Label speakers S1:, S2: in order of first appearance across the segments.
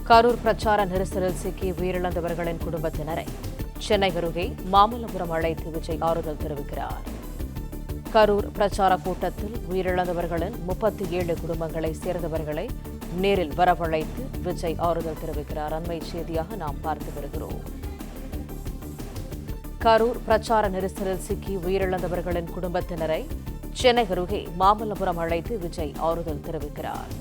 S1: கரூர் பிரச்சார நெரிசலில் சிக்கி உயிரிழந்தவர்களின் குடும்பத்தினரை சென்னை அருகே மாமல்லபுரம் அழைத்து விஜய் ஆறுதல் தெரிவிக்கிறார். கரூர் பிரச்சார கூட்டத்தில் உயிரிழந்தவர்களின் 37 குடும்பங்களைச் சேர்ந்தவர்களை நேரில் வரவழைத்து விஜய் ஆறுதல் தெரிவிக்கிறார். அண்மை செய்தியாக நாம் பார்த்து வருகிறோம். கரூர் பிரச்சார நெரிசலில் சிக்கி உயிரிழந்தவர்களின் குடும்பத்தினரை சென்னை அருகே மாமல்லபுரம் அழைத்து விஜய் ஆறுதல் தெரிவிக்கிறார்.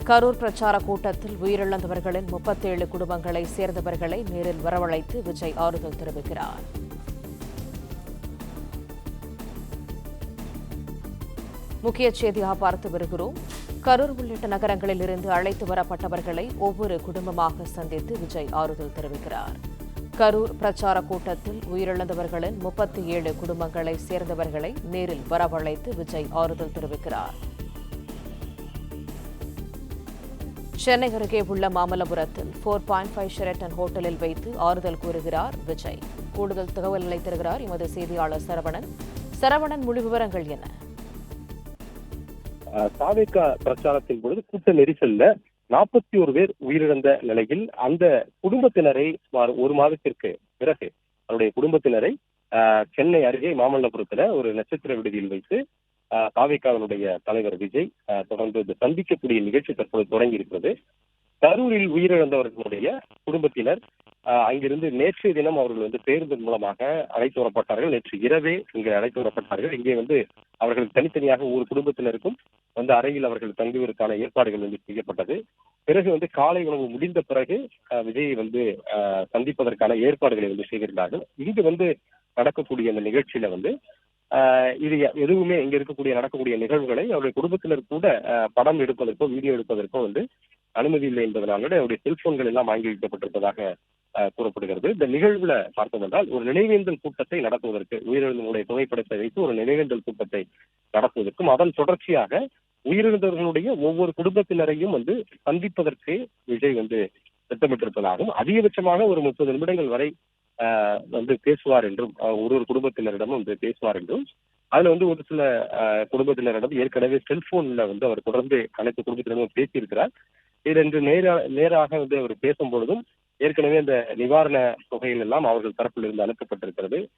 S1: கரூர் பிரச்சார கூட்டத்தில் உயிரிழந்தவர்களின் 37 குடும்பங்களை சேர்ந்தவர்களை நேரில் வரவழைத்து விஜய் ஆறுதல் தெரிவிக்கிறார். முக்கிய செய்தியாக பார்த்து வருகிறோம். கரூர் உள்ளிட்ட நகரங்களில் இருந்து அழைத்து வரப்பட்டவர்களை ஒவ்வொரு குடும்பமாக சந்தித்து விஜய் ஆறுதல் தெரிவிக்கிறார். கரூர் பிரச்சார கூட்டத்தில் உயிரிழந்தவர்களின் 37 குடும்பங்களை சேர்ந்தவர்களை நேரில் வரவழைத்து விஜய் ஆறுதல் தெரிவிக்கிறார். சென்னை அருகே உள்ள மாமல்லபுரத்தில் 4.5 ஷெரட்டன் ஹோட்டலில் வைத்து ஆறுதல் கூறுகிறார் விஜய். கூடுதல் தகவல்களை தருகிறார் எமது செய்தியாளர் சரவணன். சரவணன், முழு விவரங்கள் என்ன?
S2: தாவேகா பிரச்சாரத்தின் பொழுது கூட்ட நெரிசல்ல 41 பேர் உயிரிழந்த நிலையில் அந்த குடும்பத்தினரை சுமார் ஒரு மாதத்திற்கு பிறகு அவருடைய குடும்பத்தினரை சென்னை அருகே மாமல்லபுரத்துல ஒரு நட்சத்திர விடுதியில் வைத்து தாவேகாவினுடைய தலைவர் விஜய் தொடர்ந்து சந்திக்கக்கூடிய நிகழ்ச்சி தற்போது தொடங்கி இருக்கிறது. கரூரில் உயிரிழந்தவர்களுடைய குடும்பத்தினர் அங்கிருந்து நேற்றைய தினம் அவர்கள் பேருந்தின் மூலமாக அழைத்து வரப்பட்டார்கள். நேற்று இரவே இங்கு அழைத்து வரப்பட்டார்கள். இங்கே அவர்கள் தனித்தனியாக ஒவ்வொரு குடும்பத்தினருக்கும் அறையில் அவர்கள் தங்குவதற்கான ஏற்பாடுகள் செய்யப்பட்டது. பிறகு காலை உணவு முடிந்த பிறகு விஜயை சந்திப்பதற்கான ஏற்பாடுகளை செய்திருந்தார்கள். இங்கு நடக்கக்கூடிய அந்த நிகழ்ச்சியில இது எதுவுமே இங்க நடக்கக்கூடிய நிகழ்வுகளை அவருடைய குடும்பத்தினர் கூட படம் எடுப்பதற்கோ வீடியோ எடுப்பதற்கோ அனுமதி இல்லை என்பதனால அவருடைய செல்போன்கள் எல்லாம் வாங்கி வைக்கப்பட்டிருப்பதாக கூறப்படுகிறது. இந்த நிகழ்வுல பார்த்தோம் என்றால் ஒரு நினைவேந்தல் கூட்டத்தை நடத்துவதற்கு உயிரிழந்தவர்களுடைய புகைப்படத்தை வைத்து ஒரு நினைவேந்தல் கூட்டத்தை நடத்துவதற்கும் அதன் தொடர்ச்சியாக உயிரிழந்தவர்களுடைய ஒவ்வொரு குடும்பத்தினரையும் சந்திப்பதற்கு விஜய் திட்டமிட்டிருப்பதாகவும் அதிகபட்சமாக ஒரு 30 நிமிடங்கள் வரை பேசுவார் என்றும் ஒரு குடும்பத்தினரிடமும் பேசுவார் என்றும் அதுல ஒரு சில குடும்பத்தினரிடம் ஏற்கனவே செல்போன்ல அவர் தொடர்ந்து அனைத்து குடும்பத்தினரும் பேசியிருக்கிறார். இது நேராக அவர் பேசும் பொழுதும் ஏற்கனவே அந்த நிவாரண தொகைகள் எல்லாம் அவர்கள் தரப்பில் இருந்து அனுப்பப்பட்டிருக்கிறது.